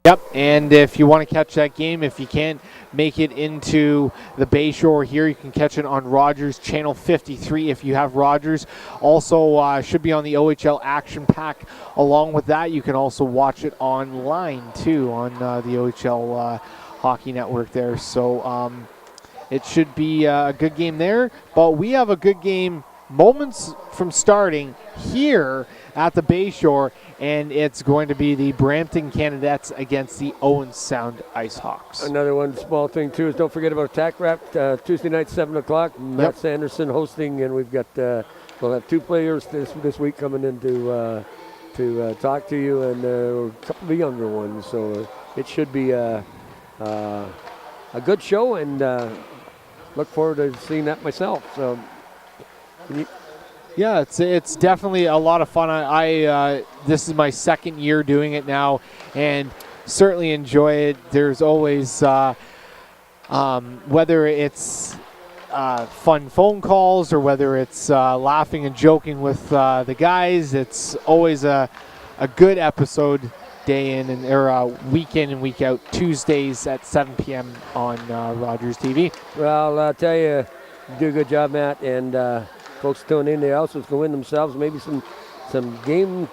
Yep, and if you want to catch that game, if you can't make it into the Bayshore here, you can catch it on Rogers Channel 53 if you have Rogers. Also, should be on the OHL Action Pack. Along with that, you can also watch it online too on the OHL Hockey Network there. So it should be a good game there. But we have a good game moments from starting here at the Bayshore, and it's going to be the Brampton Canadettes against the Owen Sound Ice Hawks. Another one small thing too is don't forget about Attack Rap Tuesday night 7 o'clock. Matt Sanderson hosting, and we've got we'll have two players this week coming in to talk to you, and a couple of the younger ones. So it should be a good show, and look forward to seeing that myself. So. Yeah, it's definitely a lot of fun. I this is my second year doing it now, and certainly enjoy it. There's always whether it's fun phone calls or whether it's laughing and joking with the guys. It's always a good episode, day in and or week in and week out. Tuesdays at 7 p.m. on Rogers TV. Well, I'll tell you, you do a good job, Matt, and. Folks tune in, they also can win themselves maybe some game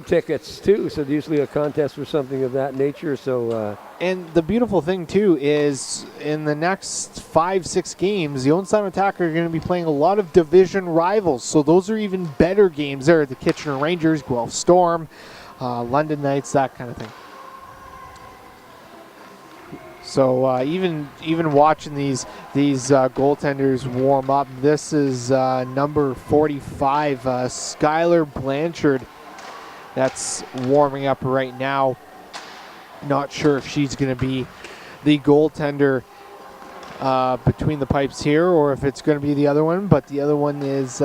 tickets too. So usually a contest or something of that nature. So and the beautiful thing too is in the next 5-6 games, the Owen Sound Attack are going to be playing a lot of division rivals. So those are even better games. There, the Kitchener Rangers, Guelph Storm, London Knights, that kind of thing. So even watching these goaltenders warm up, this is number 45, Skylar Blanchard, that's warming up right now. Not sure if she's going to be the goaltender between the pipes here or if it's going to be the other one, but the other one is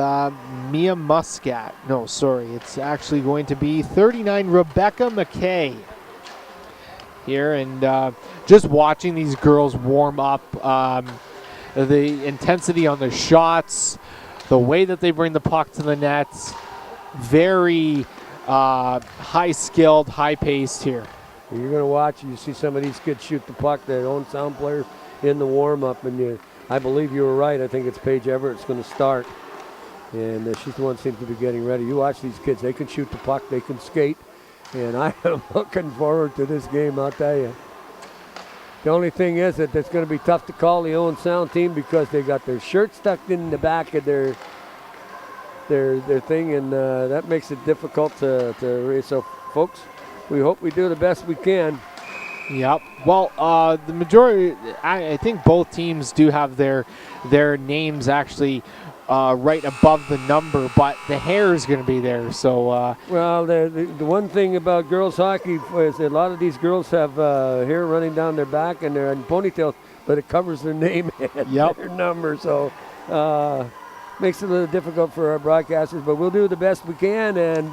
Mia Muscat. No, sorry, it's actually going to be 39, Rebecca McKay. Here, and just watching these girls warm up, the intensity on their shots, the way that they bring the puck to the nets, very high-skilled, high-paced here. You're going to watch, you see some of these kids shoot the puck, their own sound players in the warm-up, and I believe you were right. I think it's Paige Everett's going to start, and she's the one who seems to be getting ready. You watch these kids, they can shoot the puck, they can skate. And I am looking forward to this game, I'll tell you. The only thing is that it's going to be tough to call the Owen Sound team because they got their shirt stuck in the back of their thing, and that makes it difficult to raise. So, folks, we hope we do the best we can. Yep. Well, the majority, I think both teams do have their names actually right above the number, but the hair is going to be there. So, well, the one thing about girls hockey is a lot of these girls have hair running down their back and they're in ponytails, but it covers their name and their number. So, makes it a little difficult for our broadcasters, but we'll do the best we can and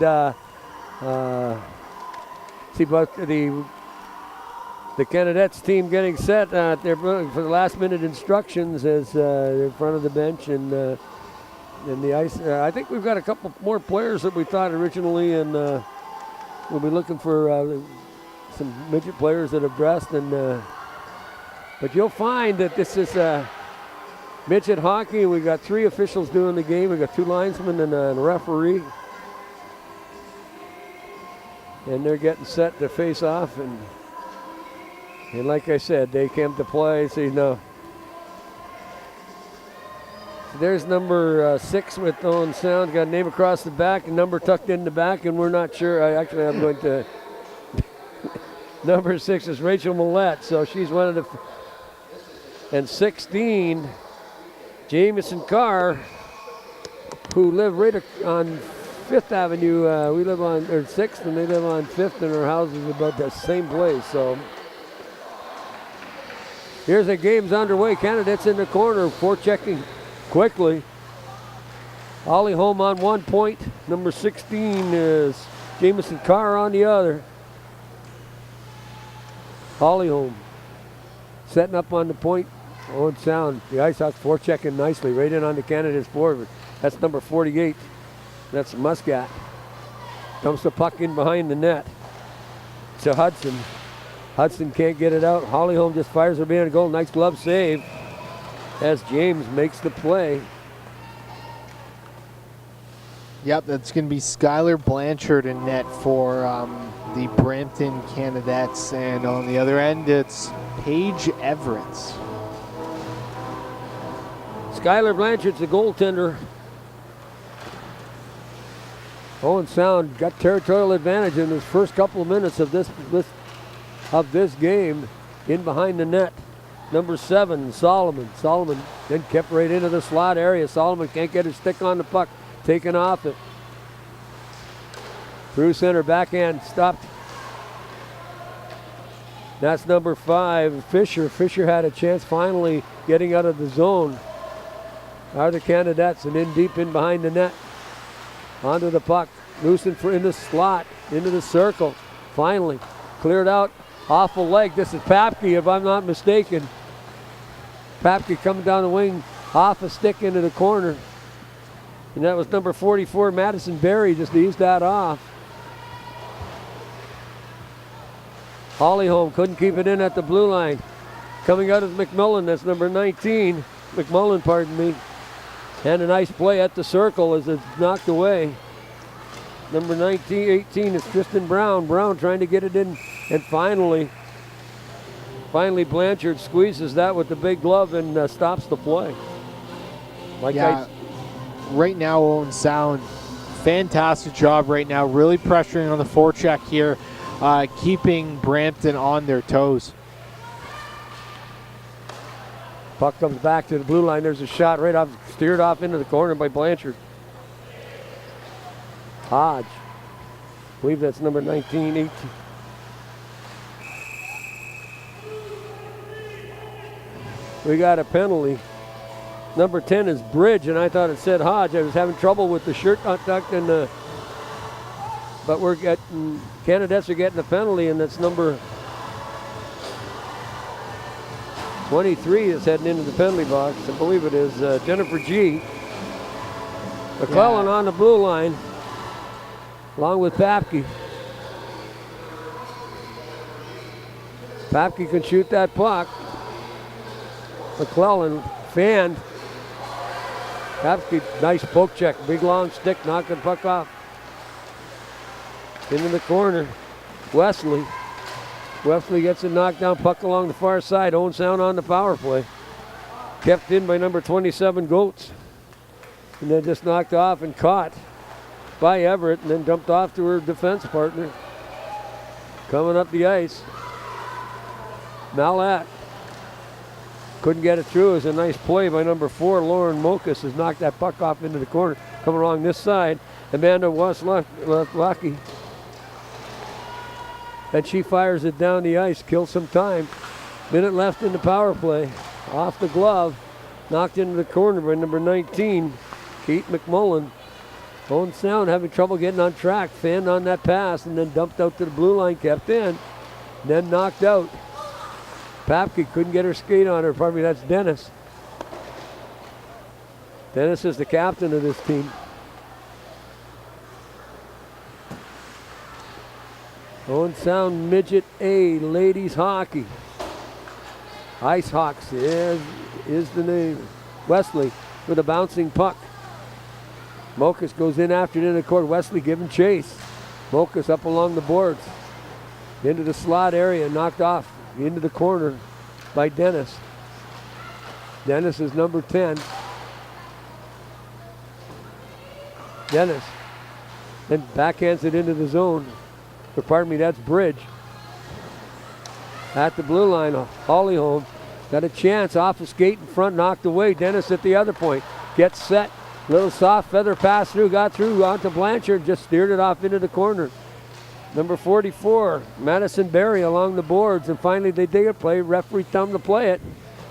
see about the Canadettes team getting set. They're for the last-minute instructions as they're in front of the bench and. In the ice, I think we've got a couple more players that we thought originally, and we'll be looking for some midget players that have dressed. And but you'll find that this is midget hockey. We got 3 officials doing the game. We got 2 linesmen and a referee, and they're getting set to face off. And like I said, they came to play. So you know. There's number 6 with Owen Sound. Got a name across the back and number tucked in the back, and we're not sure. I'm going to. Number 6 is Rachel Millette, so she's one of the. And 16, Jamison Carr, who live right on 5th Avenue. We live on 6th, and they live on 5th, and our house is about the same place. So here's the game's underway. Canadettes in the corner, forechecking. Quickly, Ollie Holm on 1 point. Number 16 is Jamison Carr on the other. Ollie Holm setting up on the point. Owen Sound. The Ice Hawks forechecking nicely right in on the Canadettes forward. That's number 48. That's Muscat. Comes the puck in behind the net. to Hudson. Hudson can't get it out. Hollyholm just fires her behind a goal. Nice glove save as James makes the play. Yep, that's going to be Skylar Blanchard in net for the Brampton Canadettes. And on the other end, it's Paige Everett. Skylar Blanchard's the goaltender. Owen Sound got territorial advantage in his first couple of minutes of this game in behind the net. Number 7, Solomon. Solomon then kept right into the slot area. Solomon can't get his stick on the puck. Taken off it. Through center, backhand, stopped. That's number 5, Fisher. Fisher had a chance finally getting out of the zone. Are the Canadettes and in deep in behind the net. Onto the puck. Loosened for in the slot, into the circle. Finally cleared out off a leg. This is Papke, if I'm not mistaken. Papke coming down the wing, off a stick into the corner. And that was number 44, Madison Berry, just eased that off. Hollyholm couldn't keep it in at the blue line. Coming out of McMullen, that's number 19. McMullen, pardon me. And a nice play at the circle as it's knocked away. Number 18 is Tristan Brown. Brown trying to get it in, and finally Blanchard squeezes that with the big glove and stops the play. Right now, Owen Sound, fantastic job right now, really pressuring on the forecheck here, keeping Brampton on their toes. Puck comes back to the blue line. There's a shot right off, steered off into the corner by Blanchard. Hodge, I believe that's number 19, 18. We got a penalty. Number 10 is Bridge, and I thought it said Hodge. I was having trouble with the shirt untucked, and but we're getting, Canadettes are getting a penalty, and that's number 23 is heading into the penalty box. I believe it is Jennifer G. McClellan on the blue line, along with Papke. Papke can shoot that puck. McClellan fanned. Papke, nice poke check, big long stick, knocked the puck off. Into the corner, Wesley. Wesley gets a knockdown puck along the far side. Owen Sound on the power play. Kept in by number 27, Goetz. And then just knocked off and caught by Everett, and then dumped off to her defense partner. Coming up the ice, Malat. Couldn't get it through. It was a nice play by number 4, Lauren Mokas, has knocked that puck off into the corner. Coming along this side, Amanda Waslacki. And she fires it down the ice, kills some time. Minute left in the power play. Off the glove, knocked into the corner by number 19, Kate McMullen. Owen Sound having trouble getting on track, fanned on that pass, and then dumped out to the blue line, kept in, then knocked out. Papke couldn't get her skate on her. Pardon me, that's Dennis. Dennis is the captain of this team. Owen Sound Midget A, ladies hockey. Ice Hawks is the name. Wesley with a bouncing puck. Mokas goes in after it in the court. Wesley giving chase. Mokas up along the boards. Into the slot area, knocked off. Into the corner by Dennis. Dennis is number 10. Dennis. Then backhands it into the zone. Or pardon me, that's Bridge. At the blue line, Hollyholm got a chance off the skate in front, knocked away. Dennis at the other point. Gets set. Little soft feather pass through, got through onto Blanchard, just steered it off into the corner. Number 44, Madison Berry along the boards, and finally they dig it play. Referee thumb to play it.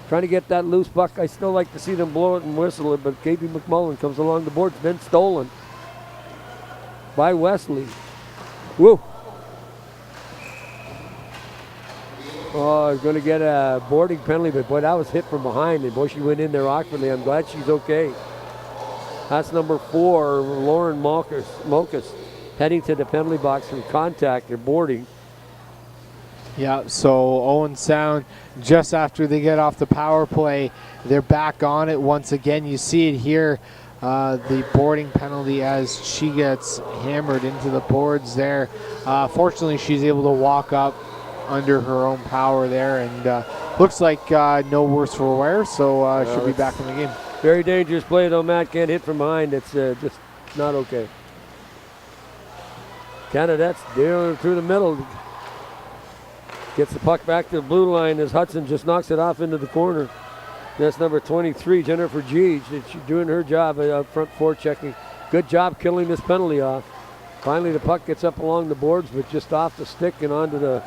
Trying to get that loose puck. I still like to see them blow it and whistle it, but Katie McMullen comes along the boards, then stolen by Wesley. Woo! Oh, he's going to get a boarding penalty, but boy, that was hit from behind, and boy, she went in there awkwardly. I'm glad she's okay. That's number 4, Lauren Mokas, heading to the penalty box from contact or boarding. Yeah, so Owen Sound, just after they get off the power play, they're back on it once again. You see it here, the boarding penalty as she gets hammered into the boards there. Fortunately, she's able to walk up under her own power there, and looks like no worse for wear, so she'll be back in the game. Very dangerous play, though. Matt can't hit from behind. It's just not okay. Canadettes dealing through the middle. Gets the puck back to the blue line as Hudson just knocks it off into the corner. That's number 23, Jennifer Gage. She's doing her job up front forechecking. Good job killing this penalty off. Finally, the puck gets up along the boards, but just off the stick and onto the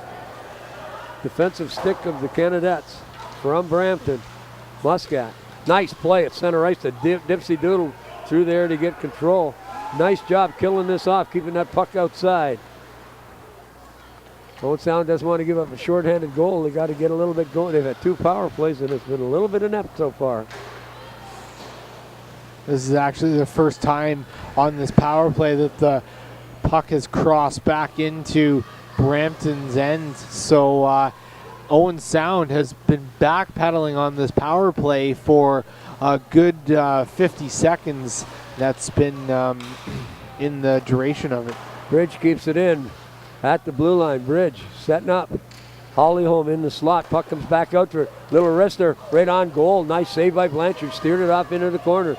defensive stick of the Canadettes from Brampton. Muscat. Nice play at center ice to Dipsy Doodle through there to get control. Nice job killing this off, keeping that puck outside. Owen Sound doesn't want to give up a shorthanded goal. They got to get a little bit going. They've had 2 power plays, and it's been a little bit inept so far. This is actually the first time on this power play that the puck has crossed back into Brampton's end. So Owen Sound has been backpedaling on this power play for a good 50 seconds. That's been in the duration of it. Bridge keeps it in. At the blue line, Bridge setting up. Hollyholm in the slot. Puck comes back out to her. Little wrister right on goal. Nice save by Blanchard. Steered it off into the corner.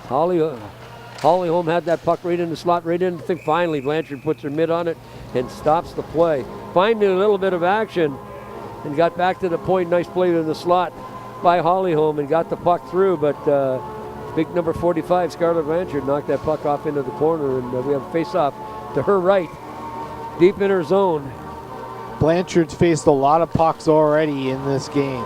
Hollyholm had that puck right in the slot, right in the thing. Finally, Blanchard puts her mid on it and stops the play. Finding a little bit of action and got back to the point. Nice play in the slot by Hollyholm and got the puck through, but big number 45, Skylar Blanchard, knocked that puck off into the corner, and we have a face-off to her right. Deep in her zone. Blanchard's faced a lot of pucks already in this game.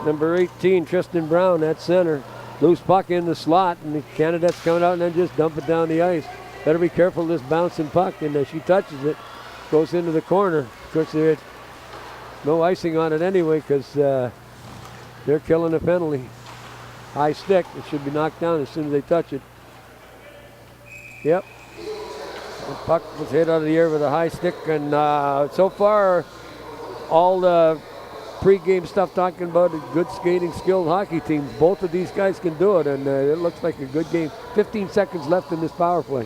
Number 18, Tristan Brown at center. Loose puck in the slot, and the Canadettes coming out and then just dump it down the ice. Better be careful of this bouncing puck, and she touches it, goes into the corner. Of course, there's no icing on it anyway because they're killing a penalty. High stick, it should be knocked down as soon as they touch it. Yep. The puck was hit out of the air with a high stick, and so far, all the pre-game stuff talking about a good skating, skilled hockey team. Both of these guys can do it, and it looks like a good game. 15 seconds left in this power play.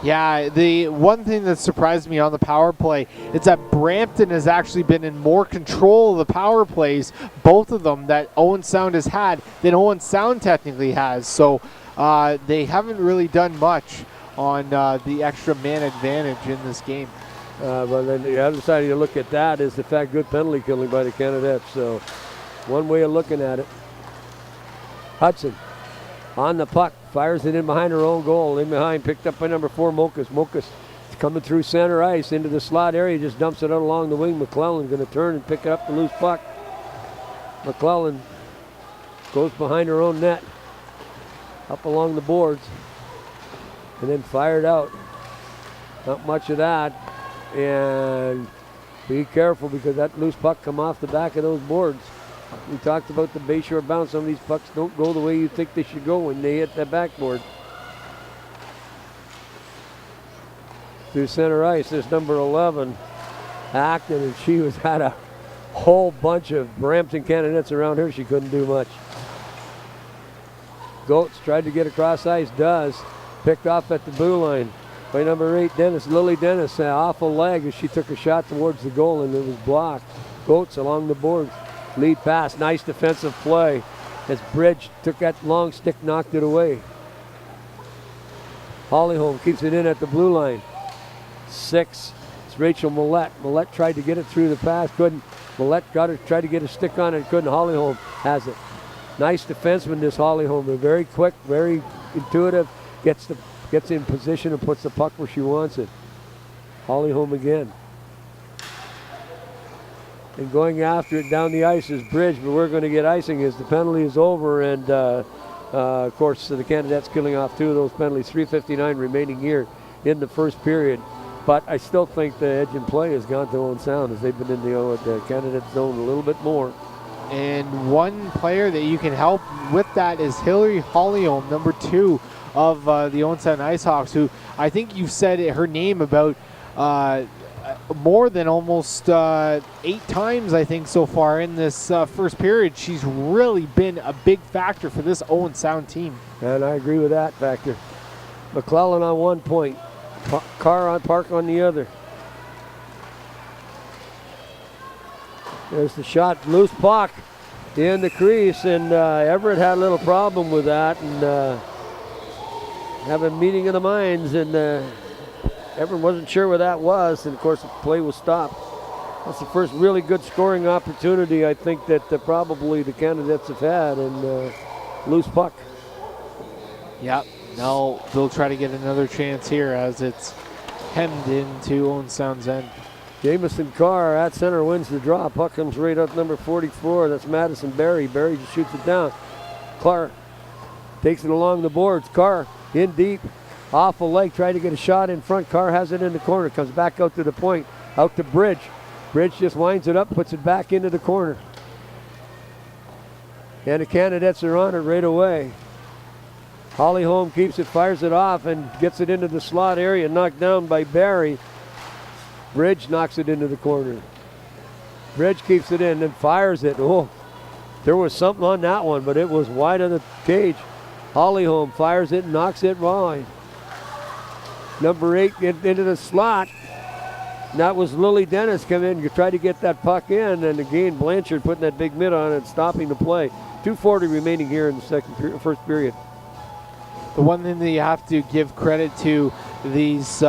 Yeah, the one thing that surprised me on the power play is that Brampton has actually been in more control of the power plays, both of them, that Owen Sound has had than Owen Sound technically has. So they haven't really done much on the extra man advantage in this game. But then the other side of you look at that is the fact good penalty killing by the Canadettes. So one way of looking at it. Hudson on the puck, fires it in behind her own goal. In behind, picked up by number 4, Mokas. Mokas coming through center ice into the slot area, just dumps it out along the wing. McClellan going to turn and pick up the loose puck. McClellan goes behind her own net, up along the boards, and then fired out. Not much of that. And be careful because that loose puck come off the back of those boards. We talked about the bayshore bounce. Some of these pucks don't go the way you think they should go when they hit that backboard. Through center ice, there's number 11, Acton, and she had a whole bunch of Brampton Canadettes around her. She couldn't do much. Goetz tried to get across ice, does. Picked off at the blue line by number 8, Dennis. Lily Dennis, an awful leg as she took a shot towards the goal and it was blocked. Goetz along the boards. Lead pass, nice defensive play as Bridge took that long stick, knocked it away. Hollyholm keeps it in at the blue line. 6, it's Rachel Millette. Millette tried to get it through the pass, couldn't. Millette got it, tried to get a stick on it, couldn't. Hollyholm has it. Nice defenseman, this Hollyholm. They're very quick, very intuitive, gets in position and puts the puck where she wants it. Hollyholm again. And going after it down the ice is Bridge, but we're going to get icing as the penalty is over, and of course the Canadettes killing off 2 of those penalties. 3:59 remaining here in the first period. But I still think the edge in play has gone to Owen Sound as they've been in the Canadettes zone a little bit more. And one player that you can help with that is Hillary Hollyholm, number 2 of the Owen Sound IceHawks, who I think you've said her name about more than almost 8 times, I think, so far in this first period. She's really been a big factor for this Owen Sound team. And I agree with that factor. McClellan on 1 point, Park on the other. There's the shot, loose puck in the crease, and Everett had a little problem with that, and have a meeting of the minds, and Everett wasn't sure where that was, and of course the play was stopped. That's the first really good scoring opportunity I think that probably the Canadettes have had, and loose puck. Yep. Now they'll try to get another chance here as it's hemmed into Owen Sound's end. Jamison Carr at center wins the draw. Puck comes right up number 44. That's Madison Berry. Berry just shoots it down. Carr takes it along the boards. Carr in deep. Off a leg. Trying to get a shot in front. Carr has it in the corner. Comes back out to the point. Out to Bridge. Bridge just winds it up. Puts it back into the corner. And the Canadettes are on it right away. Hollyholm keeps it, fires it off, and gets it into the slot area. Knocked down by Barry. Bridge knocks it into the corner. Bridge keeps it in and fires it. Oh, there was something on that one, but it was wide of the cage. Hollyholm fires it and knocks it wide. Number 8 into the slot. And that was Lily Dennis come in. You try to get that puck in, and again Blanchard putting that big mitt on it, stopping the play. 2:40 remaining here in the first period. The one thing that you have to give credit to these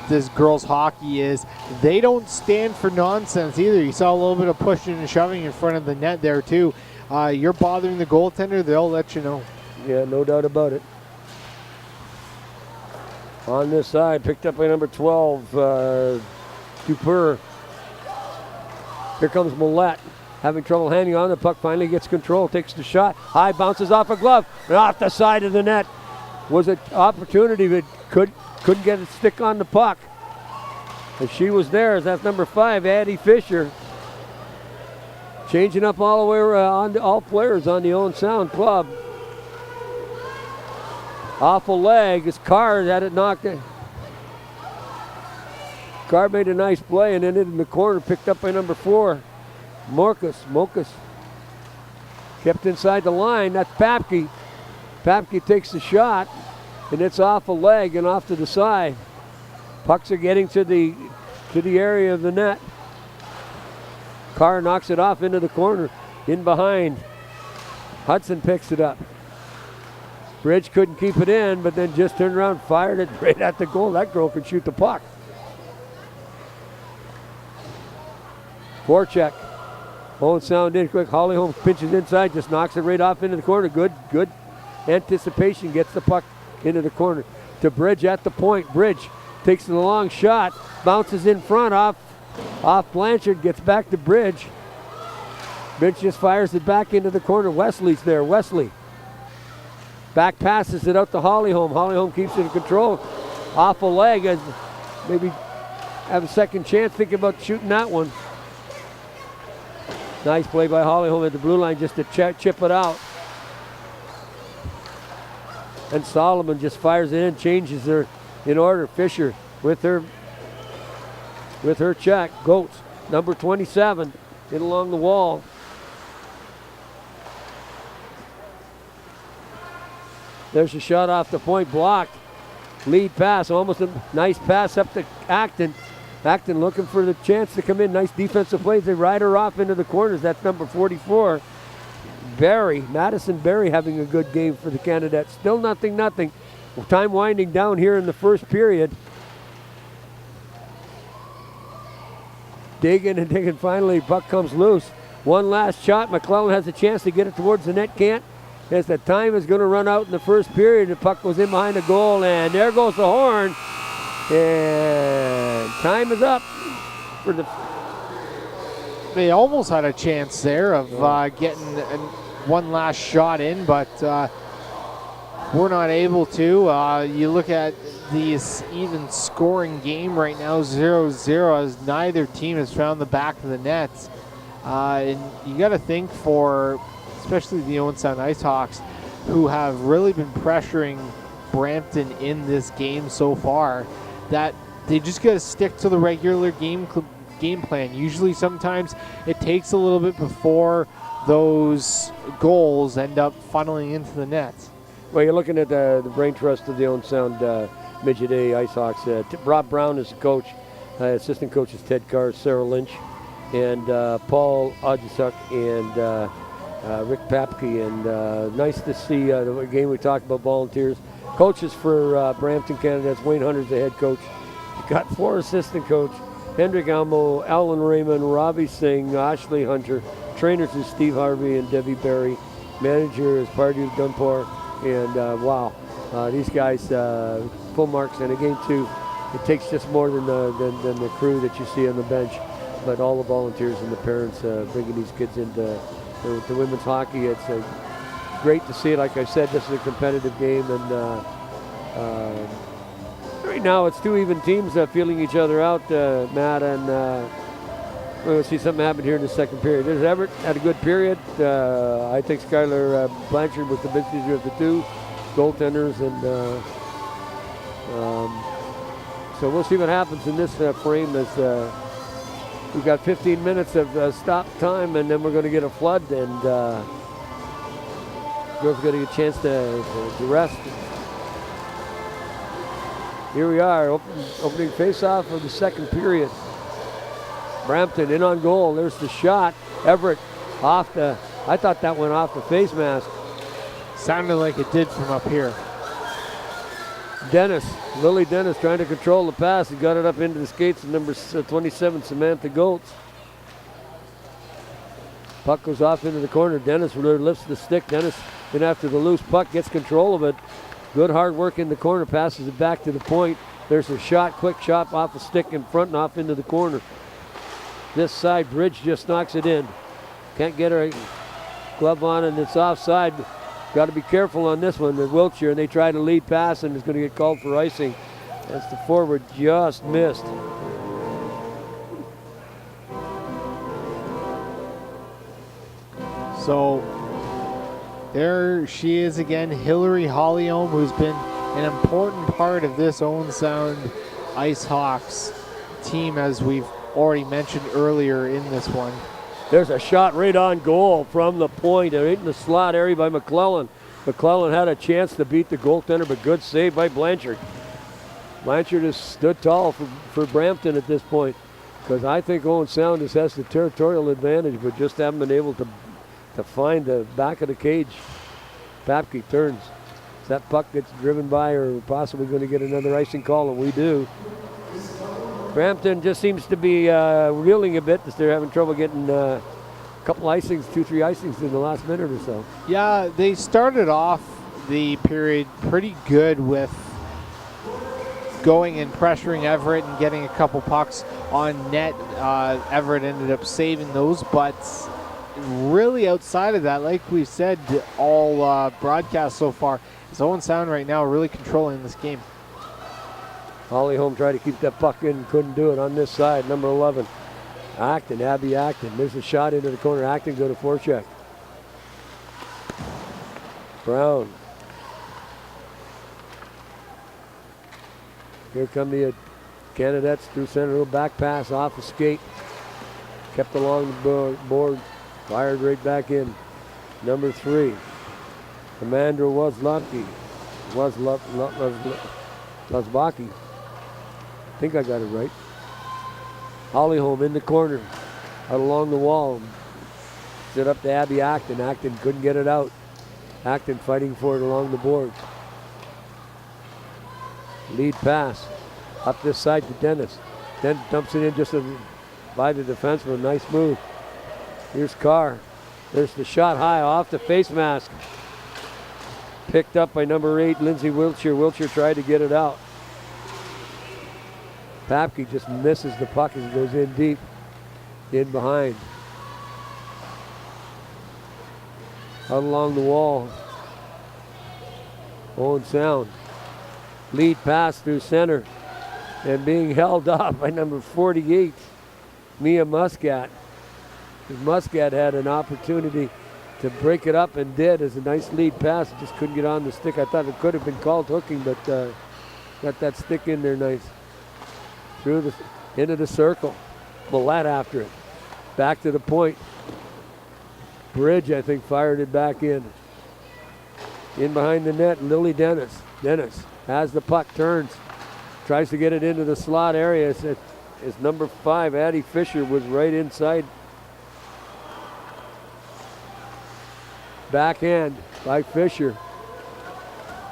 this girls hockey is they don't stand for nonsense either. You saw a little bit of pushing and shoving in front of the net there too. You're bothering the goaltender, they'll let you know. Yeah, no doubt about it. On this side, picked up by number 12, Duper. Here comes Millette, having trouble hanging on. The puck finally gets control, takes the shot. High, bounces off a glove, and off the side of the net. Was an opportunity, but couldn't get a stick on the puck. And she was there. That's number 5, Addie Fisher. Changing up all the way around, all players on the Owen Sound club. Off a leg as Carr had it knocked in. Carr made a nice play and then in the corner, picked up by number 4, Mokas. Kept inside the line. That's Papke. Papke takes the shot, and it's off a leg and off to the side. Pucks are getting to the area of the net. Carr knocks it off into the corner, in behind. Hudson picks it up. Bridge couldn't keep it in, but then just turned around, fired it right at the goal. That girl could shoot the puck. Forecheck. Owen Sound in quick. Hollyholm pinches inside, just knocks it right off into the corner. Good anticipation, gets the puck into the corner. To Bridge at the point. Bridge takes the long shot, bounces in front off Blanchard, gets back to Bridge. Bridge just fires it back into the corner. Wesley's there. Wesley back passes it out to Hollyholm. Hollyholm keeps it in control. Off a leg, and maybe have a second chance thinking about shooting that one. Nice play by Hollyholm at the blue line just to chip it out. And Solomon just fires it in, changes her in order. Fisher with her check. Goats, number 27, in along the wall. There's a shot off the point, blocked. Lead pass, almost a nice pass up to Acton. Acton looking for the chance to come in. Nice defensive plays. They ride her off into the corners. That's number 44. Madison Berry having a good game for the Canadettes. Still nothing. Time winding down here in the first period. Digging, finally, puck comes loose. One last shot. McClellan has a chance to get it towards the net, can't. As the time is going to run out in the first period, the puck goes in behind the goal, and there goes the horn. And time is up for the. They almost had a chance there of getting one last shot in, but we're not able to. You look at this even scoring game right now, 0-0, as neither team has found the back of the net. And you got to think for, especially the Owen Sound Icehawks, who have really been pressuring Brampton in this game so far, that they just got to stick to the regular game plan. Usually, sometimes it takes a little bit before those goals end up funneling into the nets. Well, you're looking at the brain trust of the Owen Sound Midget A Ice Hawks. Rob Brown is the coach. Assistant coach is Ted Carr, Sarah Lynch, and Paul Odjusuk and Rick Papke. And nice to see the game we talked about, volunteers. Coaches for Brampton Canadettes, Wayne Hunter's the head coach. You've got 4 assistant coach, Hendrik Almo, Alan Raymond, Robbie Singh, Ashley Hunter. Trainers is Steve Harvey and Debbie Berry. Manager is Pardew Dunbar. And wow, these guys full marks. And again, too, it takes just more than the crew that you see on the bench, but all the volunteers and the parents bringing these kids into the women's hockey. It's great to see it. Like I said, this is a competitive game, and right now it's 2 even teams feeling each other out, Matt, and we're going to see something happen here in the second period. There's Everett had a good period. I think Skylar Blanchard was the best user of the 2 goaltenders, and so we'll see what happens in this frame as we've got 15 minutes of stop time, and then we're going to get a flood, and girls going to get a chance to rest. Here we are, opening face-off of the second period. Brampton in on goal. There's the shot. Everett off the, I thought that went off the face mask. Sounded like it did from up here. Lily Dennis trying to control the pass. He got it up into the skates of number 27, Samantha Goltz. Puck goes off into the corner. Dennis lifts the stick. Dennis in after the loose puck, gets control of it. Good hard work in the corner, passes it back to the point. There's a shot, quick shot off the stick in front and off into the corner. This side, Bridge just knocks it in. Can't get her glove on, and it's offside. Got to be careful on this one. The Wiltshire, and they try to lead pass, and it's going to get called for icing. As the forward just missed. So there she is again, Hillary Hollyholm, who's been an important part of this Owen Sound Ice Hawks team, as we've already mentioned earlier in this one. There's a shot right on goal from the point, right in the slot area by McClellan. McClellan had a chance to beat the goaltender, but good save by Blanchard. Blanchard has stood tall for Brampton at this point, because I think Owen Sound has the territorial advantage, but just haven't been able to find the back of the cage. Papke turns. That puck gets driven by, or possibly going to get another icing call, and we do. Brampton just seems to be reeling a bit, as they're having trouble getting a couple icings, 2-3 icings in the last minute or so. Yeah, they started off the period pretty good with going and pressuring Everett and getting a couple pucks on net. Everett ended up saving those, but really outside of that, like we said all broadcasts so far, is Owen Sound right now really controlling this game. Hollyholm tried to keep that puck in, couldn't do it on this side. Number 11, Abby Acton. There's a shot into the corner. Acton go to forecheck. Brown. Here come the Canadettes through center. Little back pass off the skate. Kept along the board. Fired right back in. Number 3, Commander Wozlacki. Wozlacki. I think I got it right. Hollyholm in the corner, out along the wall. Set up to Abby Acton. Acton couldn't get it out. Acton fighting for it along the boards. Lead pass up this side to Dennis. Then dumps it in just by the defenseman. Nice move. Here's Carr. There's the shot high off the face mask. Picked up by number 8, Lindsay Wiltshire. Wiltshire tried to get it out. Papke just misses the puck as it goes in deep, in behind. Out along the wall. Owen Sound. Lead pass through center, and being held off by number 48, Mia Muscat. Muscat had an opportunity to break it up and did, as a nice lead pass. It just couldn't get on the stick. I thought it could have been called hooking, but got that stick in there nice. into the circle. Millette after it. Back to the point. Bridge, I think, fired it back in. In behind the net, Lily Dennis. Dennis has the puck, turns. Tries to get it into the slot area. It's number 5, Addie Fisher, was right inside. Backhand by Fisher.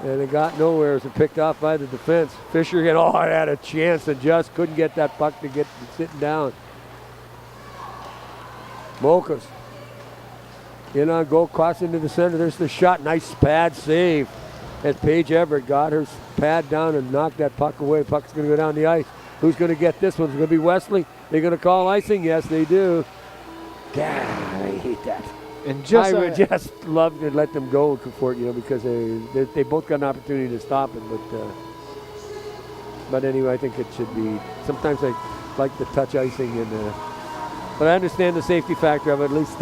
And it got nowhere as it picked off by the defense. Fisher had a chance and just couldn't get that puck to get sitting down. Mokas in on goal, cross into the center. There's the shot. Nice pad save as Paige Everett got her pad down and knocked that puck away. Puck's going to go down the ice. Who's going to get this one? It's going to be Wesley. They're going to call icing. Yes, they do. God, I hate that. And I would just love to let them go for it, because they both got an opportunity to stop it. But anyway, I think it should be. Sometimes I like the touch icing, but I understand the safety factor of it, at least.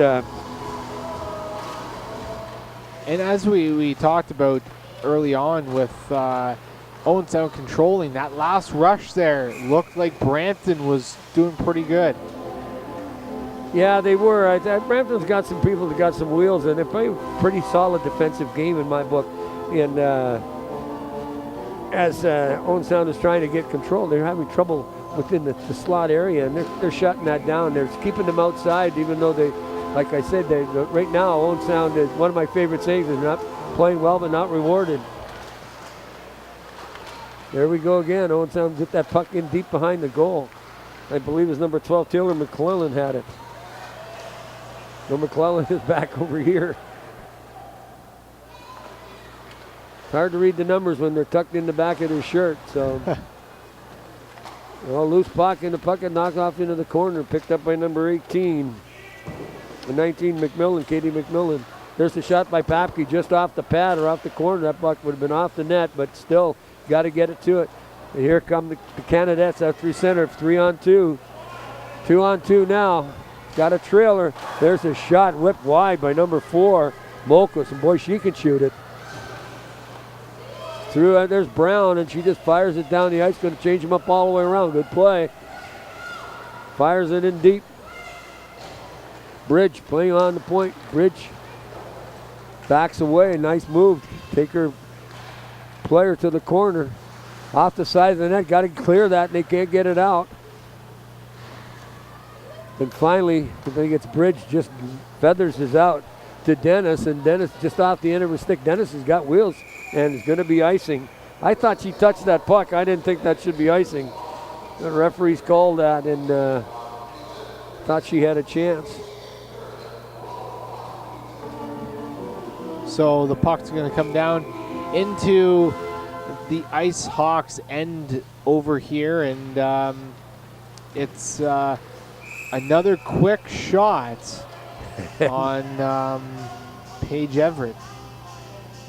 And as we talked about early on with Owen Sound controlling, that last rush there looked like Brampton was doing pretty good. Yeah, they were. Brampton's got some people that got some wheels, and they play a pretty solid defensive game in my book. And as Owen Sound is trying to get control, they're having trouble within the slot area, and they're shutting that down. They're keeping them outside, even though they, like I said, right now Owen Sound is one of my favorite sayings. They're not playing well, but not rewarded. There we go again. Owen Sound get that puck in deep behind the goal. I believe it was number 12, Taylor McClellan, had it. So McClellan is back over here. It's hard to read the numbers when they're tucked in the back of their shirt. So, loose puck in the pocket, knocked off into the corner, picked up by number 18. The 19, McMillan, Katie McMillan. There's the shot by Papke just off the pad or off the corner. That puck would have been off the net, but still got to get it to it. And here come the Canadettes out through center, 3-on-2. 2-on-2 now. Got a trailer. There's a shot whipped wide by number 4, Mokas, and boy, she can shoot it. Through there's Brown, and she just fires it down the ice. Going to change them up all the way around. Good play. Fires it in deep. Bridge playing on the point. Bridge backs away. Nice move. Take her player to the corner. Off the side of the net. Got to clear that, and they can't get it out. And finally, I think it's Bridge, just feathers is out to Dennis, and Dennis just off the end of her stick. Dennis has got wheels, and it's going to be icing. I thought she touched that puck. I didn't think that should be icing. The referees called that, and thought she had a chance. So the puck's going to come down into the Ice Hawks end over here, and it's another quick shot on Paige Everett.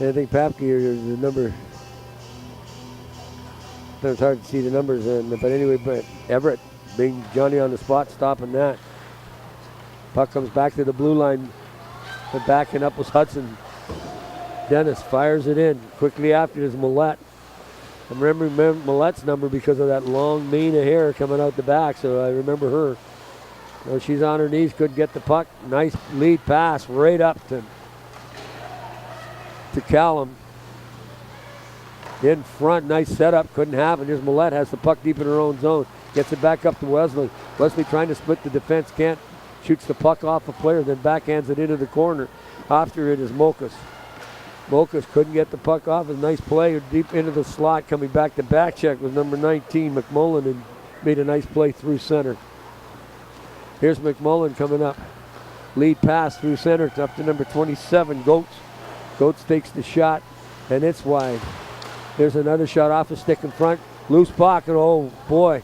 I think Papke is the number. It's hard to see the numbers, but anyway, but Everett being Johnny on the spot, stopping that. Puck comes back to the blue line. The backing up was Hudson. Dennis fires it in. Quickly after is Millette. I'm remembering Millette's number because of that long mane of hair coming out the back, so I remember her. So she's on her knees, couldn't get the puck. Nice lead pass right up to Callum. In front, nice setup, couldn't happen. Here's Millette, has the puck deep in her own zone. Gets it back up to Wesley. Wesley trying to split the defense, can't. Shoots the puck off a player, then backhands it into the corner. After it is Mokas. Mokas couldn't get the puck off. A nice play deep into the slot. Coming back to back check with number 19, McMullen, and made a nice play through center. Here's McMullen coming up. Lead pass through center. It's up to number 27, Goetz. Goetz takes the shot, and it's wide. There's another shot off a stick in front. Loose pocket, oh boy.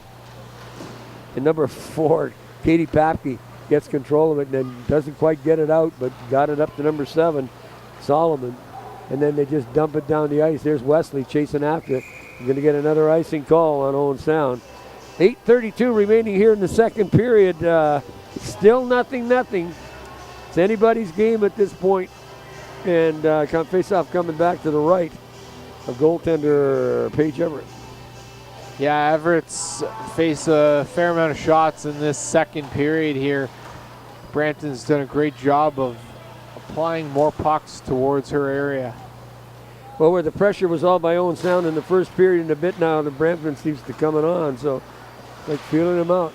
And number 4, Katie Papke, gets control of it and then doesn't quite get it out, but got it up to number 7, Solomon. And then they just dump it down the ice. There's Wesley chasing after it. You're going to get another icing call on Owen Sound. 8:32 remaining here in the second period. Still nothing. It's anybody's game at this point. And face-off coming back to the right of goaltender Paige Everett. Yeah, Everett's faced a fair amount of shots in this second period here. Brampton's done a great job of applying more pucks towards her area. Well, where the pressure was all by Owen Sound in the first period and a bit now, the Brampton seems to coming on, so like feeling him out.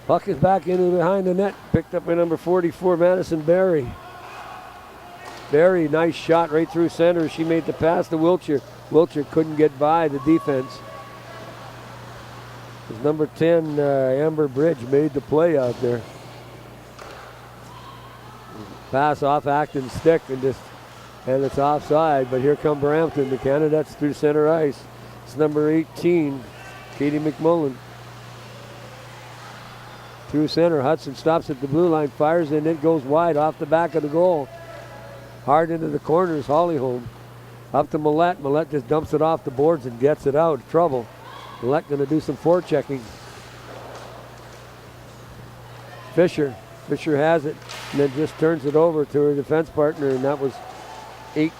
Puck is back into behind the net, picked up by number 44, Madison Berry. Berry, nice shot right through center. She made the pass to Wiltshire. Wiltshire couldn't get by the defense. As number 10, Amber Bridge, made the play out there. Pass off Acton's stick and it's offside, but here come Brampton. The Canadettes through center ice. It's number 18, Katie McMullen. Through center, Hudson stops at the blue line, fires and it goes wide off the back of the goal. Hard into the corners, Hollyholm. Up to Millette. Millette just dumps it off the boards and gets it out. Trouble. Millette going to do some forechecking. Fisher has it and then just turns it over to her defense partner, and that was 8.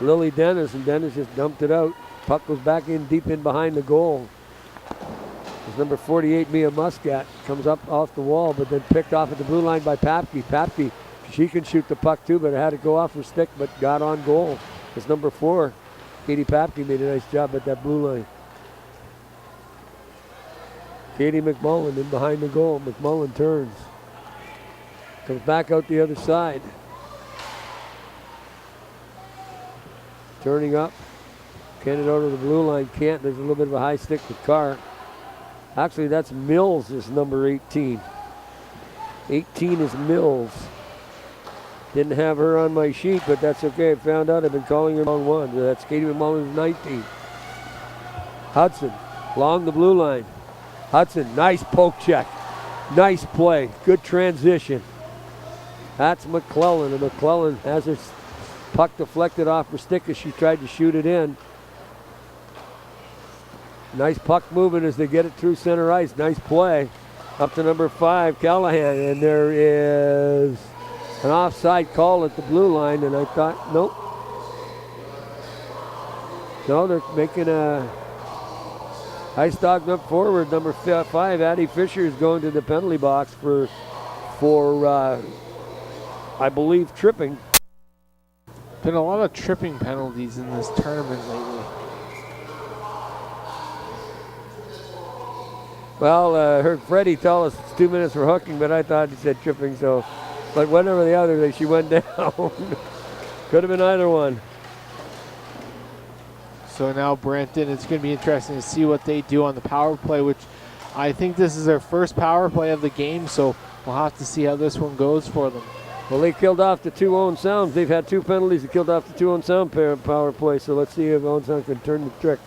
Lily Dennis, and Dennis just dumped it out. Puck goes back in deep in behind the goal. It's number 48, Mia Muscat, comes up off the wall, but then picked off at the blue line by Papke. Papke, she can shoot the puck too, but it had to go off her stick, but got on goal. It's number 4, Katie Papke, made a nice job at that blue line. Katie McMullen in behind the goal. McMullen turns. Comes back out the other side. Turning up. Can't out to the blue line. Can't. There's a little bit of a high stick with Carr. Actually, that's Mills is number 18. 18 is Mills. Didn't have her on my sheet, but that's okay. I found out I've been calling her wrong one. So that's Katie McMullen, 19. Hudson, along the blue line. Hudson, nice poke check. Nice play. Good transition. That's McClellan, and McClellan has her puck deflected off her stick as she tried to shoot it in. Nice puck movement as they get it through center ice. Nice play. Up to number 5, Callahan, and there is an offside call at the blue line, and I thought, nope. No, they're making a ice dog up forward. Number 5, Addie Fisher, is going to the penalty box for I believe, tripping. Been a lot of tripping penalties in this tournament lately. Well, heard Freddie tell us it's 2 minutes for hooking, but I thought he said tripping, so. But whatever the other day, she went down. Could have been either one. So now Brampton, it's going to be interesting to see what they do on the power play, which I think this is their first power play of the game, so we'll have to see how this one goes for them. Well, they killed off the 2 Owen Sounds. They've had 2 penalties that killed off the 2 Owen Sound power play, so let's see if Owen Sound can turn the trick.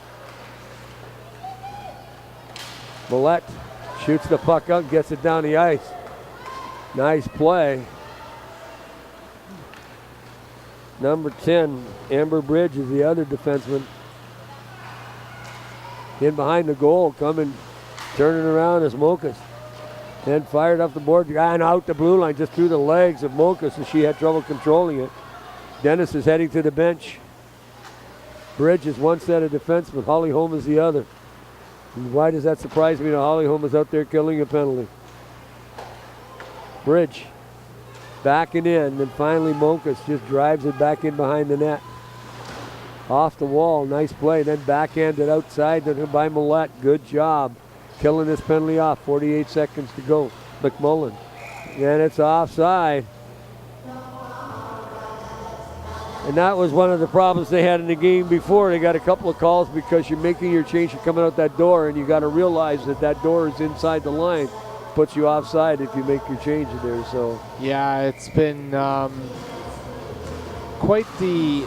Millette shoots the puck out, gets it down the ice. Nice play. Number 10, Amber Bridge, is the other defenseman. In behind the goal, coming, turning around is Mokas. Then fired off the board and out the blue line, just through the legs of Mokas, and she had trouble controlling it. Dennis is heading to the bench. Bridge is one set of defensemen. Hollyholm is the other. And why does that surprise me that Hollyholm is out there killing a penalty? Bridge backing in, then finally Mokas just drives it back in behind the net. Off the wall, nice play, then backhanded outside by Millette. Good job killing this penalty off. 48 seconds to go. McMullen, and it's offside. And that was one of the problems they had in the game before. They got a couple of calls because you're making your change, you're coming out that door, and you got to realize that that door is inside the line. Puts you offside if you make your change there. So yeah, it's been quite the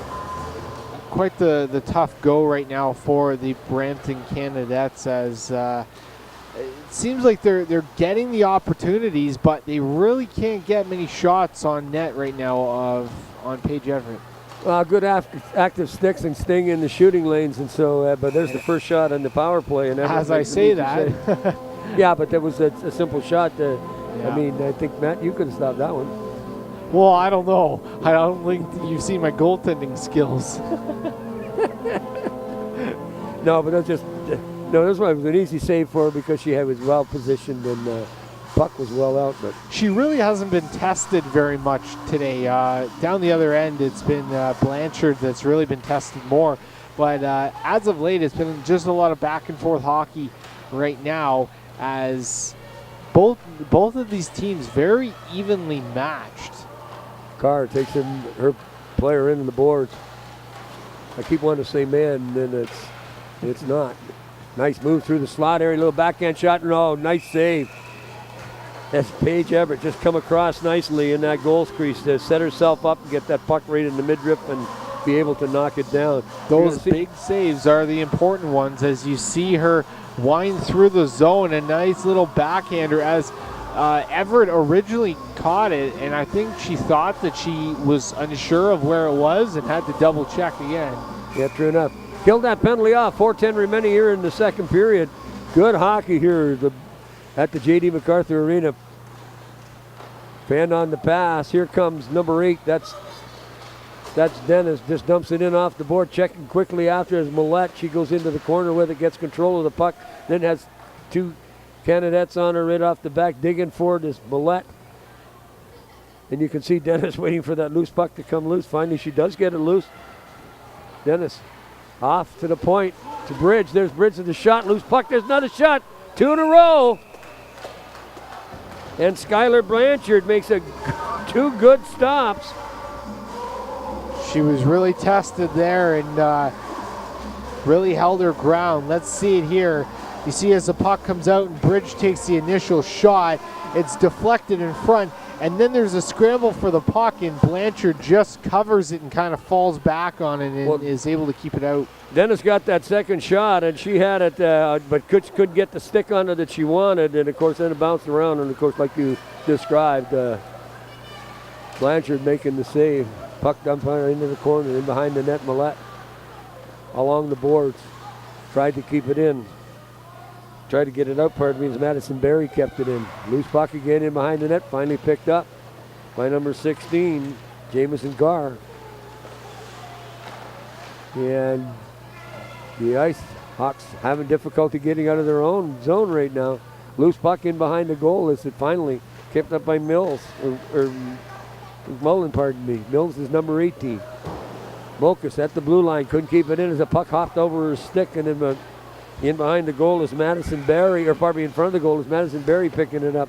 tough go right now for the Brampton Canadettes, as it seems like they're getting the opportunities, but they really can't get many shots on net right now on Paige Everett. Good active sticks and staying in the shooting lanes, and so but there's the first shot on the power play. And as I say that. Yeah, but that was a simple shot. Yeah. I mean, I think, Matt, you could have stopped that one. Well, I don't know. I don't think you've seen my goaltending skills. No, but that's just no. This one was an easy save for her because she was well positioned and puck was well out. But she really hasn't been tested very much today. Down the other end, it's been Blanchard that's really been tested more. But as of late, it's been just a lot of back and forth hockey right now, as both of these teams very evenly matched. Carr takes her player into the boards. I keep wanting to say man, and then it's not. Nice move through the slot area, little backhand shot, and oh, nice save. As Paige Everett just come across nicely in that goals crease to set herself up and get that puck right in the midriff and be able to knock it down. Those big saves are the important ones, as you see her wind through the zone. A nice little backhander as Everett originally caught it, and I think she thought that she was unsure of where it was and had to double check again. Yeah, true enough. Killed that penalty off. 4:10 remaining here in the second period. Good hockey here at the J.D. MacArthur Arena. Fan on the pass. Here comes number 8. That's Dennis. Just dumps it in off the board. Checking quickly after is Millette. She goes into the corner with it, gets control of the puck. Then has 2 Canadettes on her right off the back. Digging for it is Millette. And you can see Dennis waiting for that loose puck to come loose. Finally, she does get it loose. Dennis off to the point to Bridge. There's Bridge to the shot. Loose puck. There's another shot. 2 in a row. And Skylar Blanchard makes 2 good stops. She was really tested there and really held her ground. Let's see it here. You see as the puck comes out and Bridge takes the initial shot, it's deflected in front, and then there's a scramble for the puck and Blanchard just covers it and kind of falls back on it and is able to keep it out. Dennis got that second shot and she had it, but couldn't get the stick on it that she wanted, and of course then it bounced around, and of course like you described, Blanchard making the save. Puck dumped into the corner, in behind the net. Millette along the boards, tried to keep it in. Tried to get it out, pardon me, as Madison Berry kept it in. Loose puck again in behind the net, finally picked up by number 16, Jamison Garr. And the Ice Hawks having difficulty getting out of their own zone right now. Loose puck in behind the goal as it finally kept up by Mills, or Mullen, pardon me. Mills is number 18. Mokas at the blue line, couldn't keep it in as the puck hopped over her stick, and then in behind the goal is Madison Berry, or pardon me, in front of the goal is Madison Berry picking it up.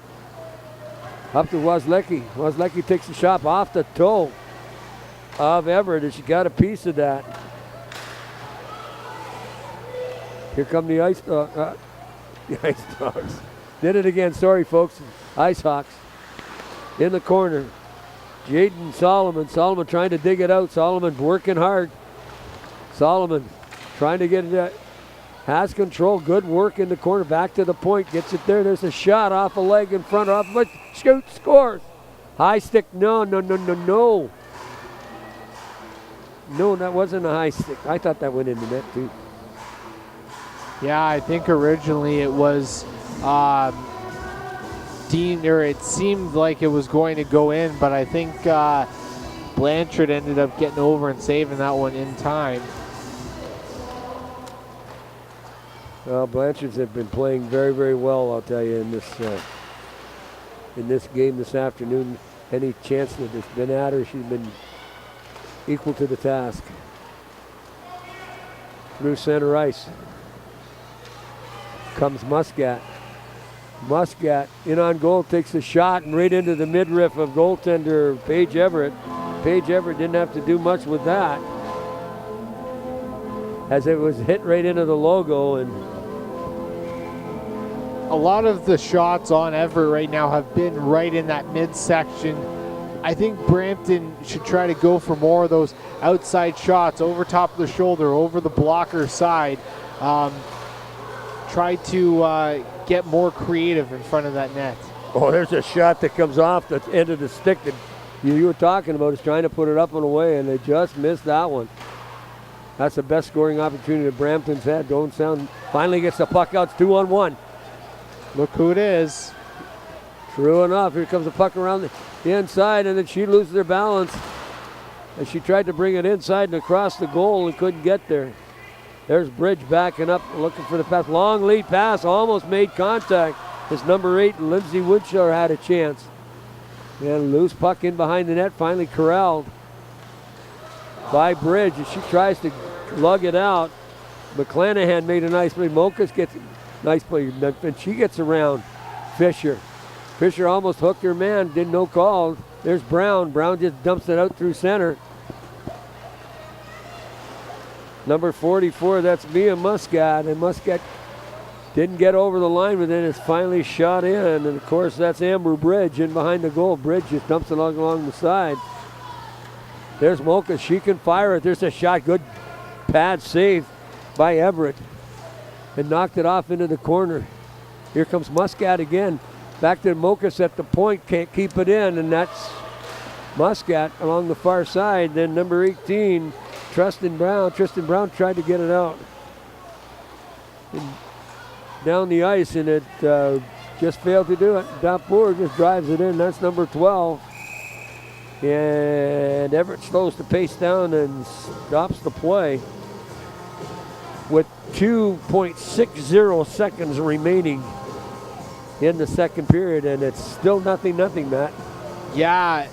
Up to Wozlecki. Wozlecki takes the shot off the toe of Everett, and she got a piece of that. Here come the Ice Dogs. Did it again, sorry folks. Ice Hawks in the corner. Jaden Solomon. Solomon trying to dig it out. Solomon working hard. Solomon trying to get it. Has control. Good work in the corner. Back to the point. Gets it there. There's a shot off a leg in front. Off, but shoot, scores. High stick. No. No, that wasn't a high stick. I thought that went in the net too. Yeah, I think originally it was Dean, or it seemed like it was going to go in, but I think Blanchard ended up getting over and saving that one in time. Well, Blanchards have been playing very, very well, I'll tell you, in this game this afternoon. Any chance that it's been at her, she's been equal to the task. Through center ice comes Muscat. Muscat in on goal, takes a shot and right into the midriff of goaltender Paige Everett. Paige Everett didn't have to do much with that, as it was hit right into the logo. And a lot of the shots on Everett right now have been right in that midsection. I think Brampton should try to go for more of those outside shots, over top of the shoulder, over the blocker side. Try to get more creative in front of that net. Oh, there's a shot that comes off the end of the stick that you were talking about, is trying to put it up and away, and they just missed that one. That's the best scoring opportunity that Brampton's had. Going sound finally gets the puck out. It's 2-on-1. Look who it is. True enough. Here comes the puck around the inside, and then she loses her balance as she tried to bring it inside and across the goal and couldn't get there. There's Bridge backing up, looking for the pass. Long lead pass, almost made contact. This number 8, Lindsay Woodshire, had a chance. And loose puck in behind the net, finally corralled by Bridge, and she tries to lug it out. McClanahan made a nice play. Mokas gets a nice play, and she gets around Fisher. Fisher almost hooked her man, didn't no call. There's Brown. Brown just dumps it out through center. Number 44, that's Mia Muscat, and Muscat didn't get over the line, but then it's finally shot in, and of course that's Amber Bridge in behind the goal. Bridge just dumps it along the side. There's Mocha, she can fire it. There's a shot, good pad save by Everett, and knocked it off into the corner. Here comes Muscat again. Back to Mokas at the point, can't keep it in, and that's Muscat along the far side. Then number 18, Tristan Brown tried to get it out. And down the ice, and it just failed to do it. Dapour just drives it in. That's number 12. And Everett slows the pace down and stops the play with 2.60 seconds remaining in the second period, and it's still 0-0, Matt. Yeah,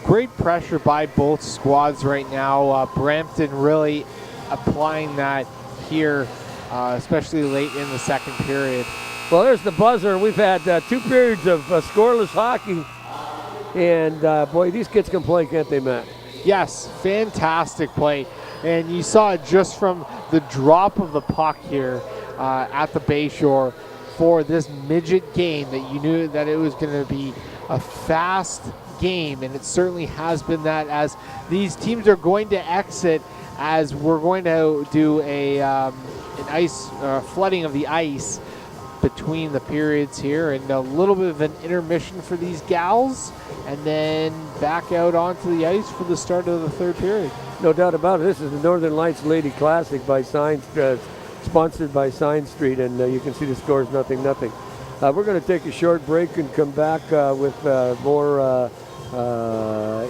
great pressure by both squads right now. Brampton really applying that here, especially late in the second period. Well, there's the buzzer. We've had 2 periods of scoreless hockey, and boy, these kids can play, can't they, Matt? Yes, fantastic play. And you saw it just from the drop of the puck here at the Bayshore for this midget game, that you knew that it was going to be a fast game, and it certainly has been that, as these teams are going to exit, as we're going to do an ice flooding of the ice between the periods here, and a little bit of an intermission for these gals, and then back out onto the ice for the start of the third period. No doubt about it. This is the Northern Lights Lady Classic by sponsored by Sign Street, and you can see the scores 0-0. We're going to take a short break and come back with more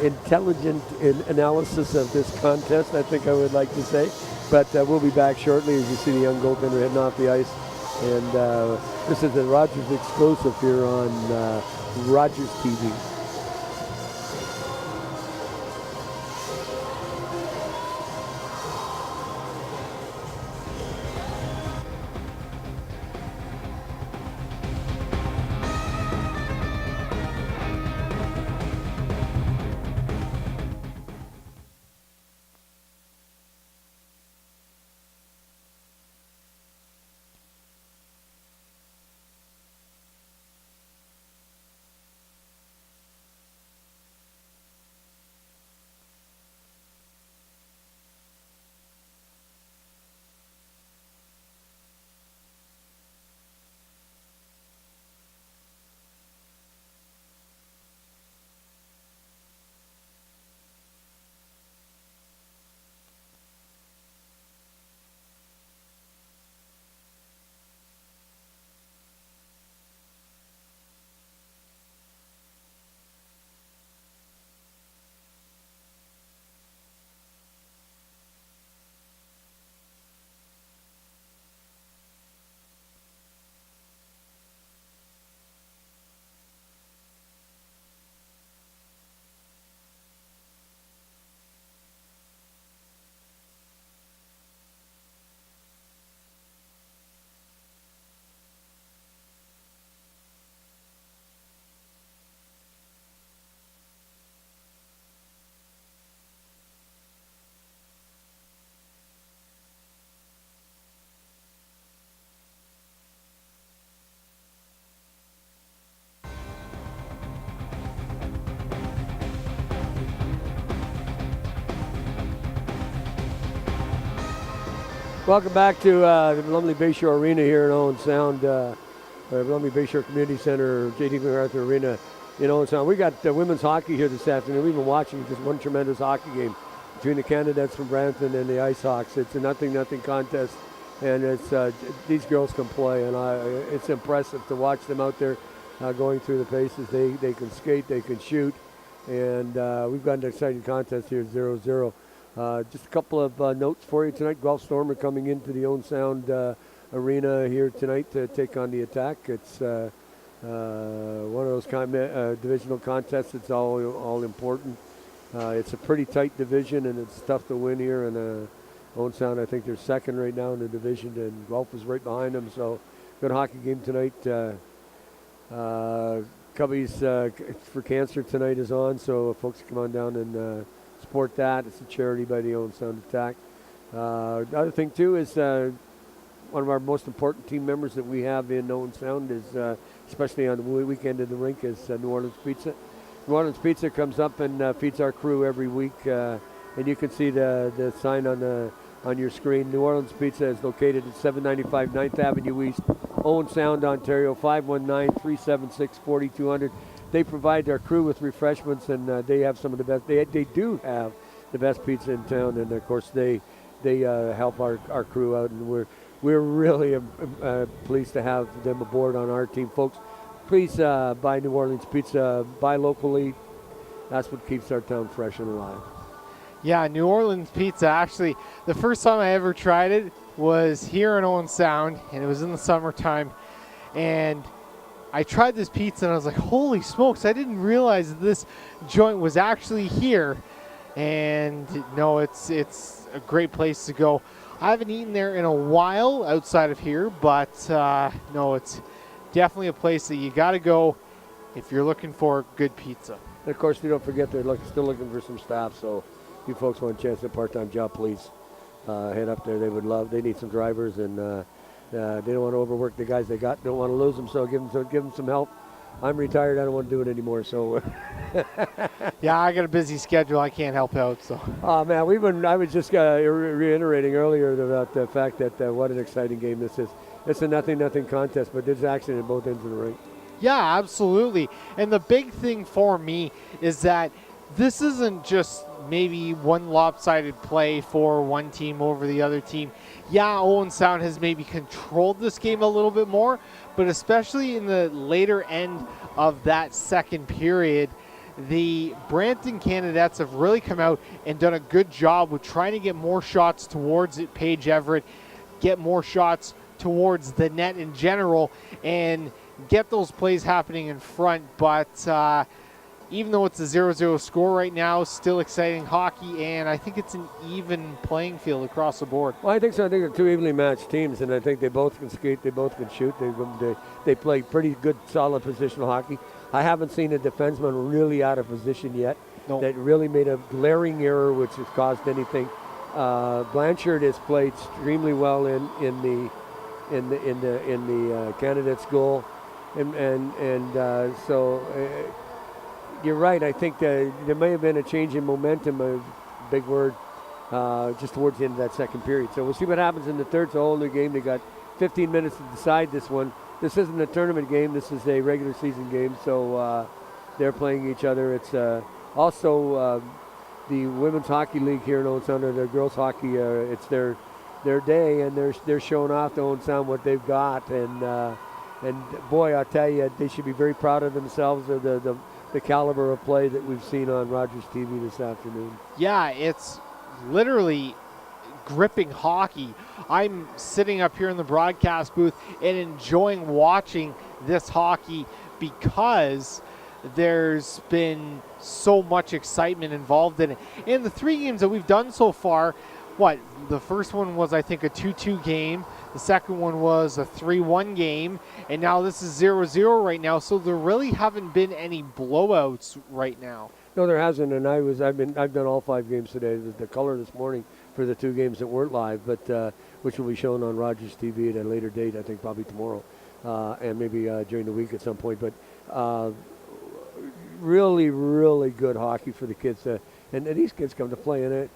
intelligent analysis of this contest, I think I would like to say. But we'll be back shortly as you see the young goaltender heading off the ice. And this is the Rogers exclusive here on Rogers TV. Welcome back to the Lumley Bayshore Arena here in Owen Sound, or Lumley Bayshore Community Center, J.D. MacArthur Arena in Owen Sound. We got women's hockey here this afternoon. We've been watching just one tremendous hockey game between the Canadettes from Brampton and the Ice Hawks. It's a 0-0 contest, and it's these girls can play, and it's impressive to watch them out there going through the paces. They can skate, they can shoot, and we've got an exciting contest here, 0-0. Just a couple of notes for you tonight. Guelph Storm are coming into the Owen Sound Arena here tonight to take on the Attack. It's one of those divisional contests that's all important. It's a pretty tight division, and it's tough to win here. And Owen Sound, I think they're second right now in the division, and Guelph is right behind them. So good hockey game tonight. Cubbies for Cancer tonight is on, so folks come on down and support that. It's a charity by the Owen Sound Attack. The other thing too is one of our most important team members that we have in Owen Sound is, especially on the weekend in the rink, is New Orleans Pizza. New Orleans Pizza comes up and feeds our crew every week, and you can see the sign on your screen. New Orleans Pizza is located at 795 9th Avenue East, Owen Sound, Ontario, 519-376-4200. They provide our crew with refreshments, and they have some of the best. They do have the best pizza in town, and of course they help our crew out, and we're really pleased to have them aboard on our team, folks. Please buy New Orleans Pizza, buy locally. That's what keeps our town fresh and alive. Yeah, New Orleans Pizza, actually, the first time I ever tried it was here in Owen Sound, and it was in the summertime. And I tried this pizza, and I was like, holy smokes, I didn't realize that this joint was actually here. And no, it's a great place to go. I haven't eaten there in a while outside of here, but no, it's definitely a place that you got to go if you're looking for good pizza. And of course, you don't forget they're still looking for some staff, so if you folks want a chance at a part-time job, please head up there. They need some drivers, and they don't want to overwork the guys they got. Don't want to lose them, so give them some help. I'm retired. I don't want to do it anymore. So, yeah, I got a busy schedule. I can't help out. So, oh man, I was just reiterating earlier about the fact that what an exciting game this is. It's a nothing contest, but there's action at both ends of the rink. Yeah, absolutely. And the big thing for me is that this isn't just maybe one lopsided play for one team over the other team. Yeah, Owen Sound has maybe controlled this game a little bit more, but especially in the later end of that second period, the Brampton Canadettes have really come out and done a good job with trying to get more shots towards it, Paige Everett, get more shots towards the net in general, and get those plays happening in front. But even though it's a 0-0 score right now, still exciting hockey, and I think it's an even playing field across the board. Well, I think so. I think they're two evenly matched teams, and I think they both can skate, they both can shoot. They play pretty good, solid positional hockey. I haven't seen a defenseman really out of position yet. Nope. That really made a glaring error which has caused anything. Blanchard has played extremely well in the Canadettes goal, and so. You're right. I think there may have been a change in momentum, a big word, just towards the end of that second period. So we'll see what happens in the third. It's a whole new game. They got 15 minutes to decide this one. This isn't a tournament game. This is a regular season game. So they're playing each other. It's also the Women's Hockey League here in Owen Sound, or the girls hockey. It's their day, and they're showing off to Owen Sound what they've got. And boy, I'll tell you, they should be very proud of themselves, of the caliber of play that we've seen on Rogers TV this afternoon. Yeah, it's literally gripping hockey. I'm sitting up here in the broadcast booth and enjoying watching this hockey because there's been so much excitement involved in it. In the three games that we've done so far, the first one was, I think, a 2-2 game. The second one was a 3-1 game, and now this is 0-0 right now. So there really haven't been any blowouts right now. No, there hasn't, and I've done all 5 games today. The color this morning for the 2 games that weren't live, but which will be shown on Rogers TV at a later date. I think probably tomorrow, and maybe during the week at some point. But really, really good hockey for the kids. And these kids come to play. And,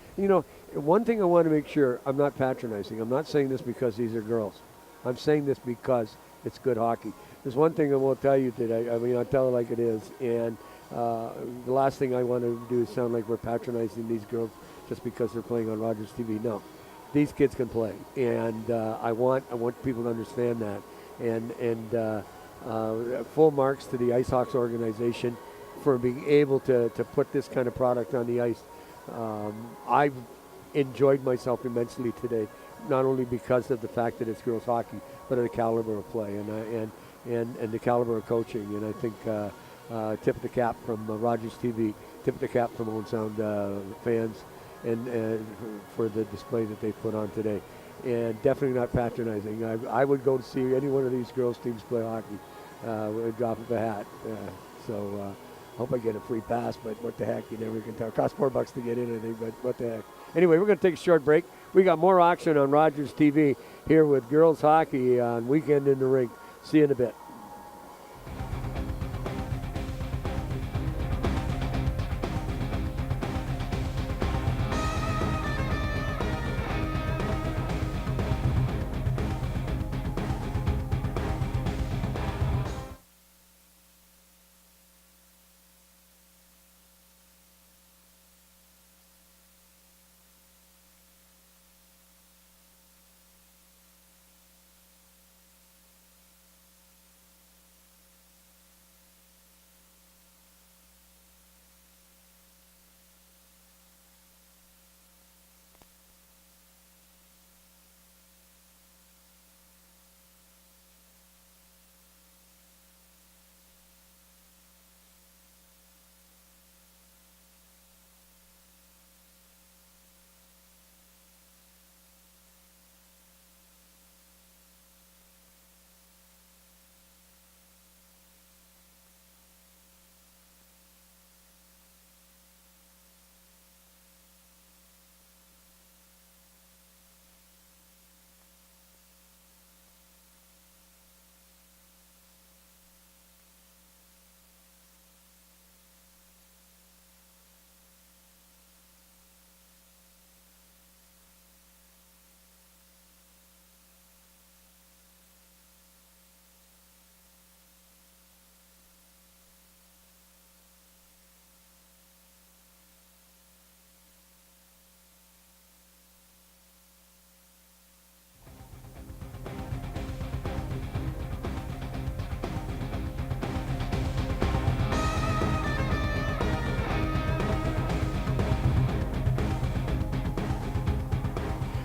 one thing I want to make sure, I'm not patronizing. I'm not saying this because these are girls. I'm saying this because it's good hockey. There's one thing I won't tell you today. I'll tell it like it is. And the last thing I want to do is sound like we're patronizing these girls just because they're playing on Rogers TV. No, these kids can play. And I want people to understand that. And full marks to the Ice Hawks organization for being able to put this kind of product on the ice. enjoyed myself immensely today, not only because of the fact that it's girls hockey, but of the caliber of play and the caliber of coaching. And I think tip of the cap from Rogers TV, tip of the cap from Owen Sound fans, and for the display that they put on today. And definitely not patronizing. I would go to see any one of these girls' teams play hockey with a drop of a hat. So hope I get a free pass, but what the heck, you never can tell. It costs $4 to get in, I think, but what the heck. Anyway, we're going to take a short break. We got more action on Rogers TV here with girls hockey on Weekend in the Rink. See you in a bit.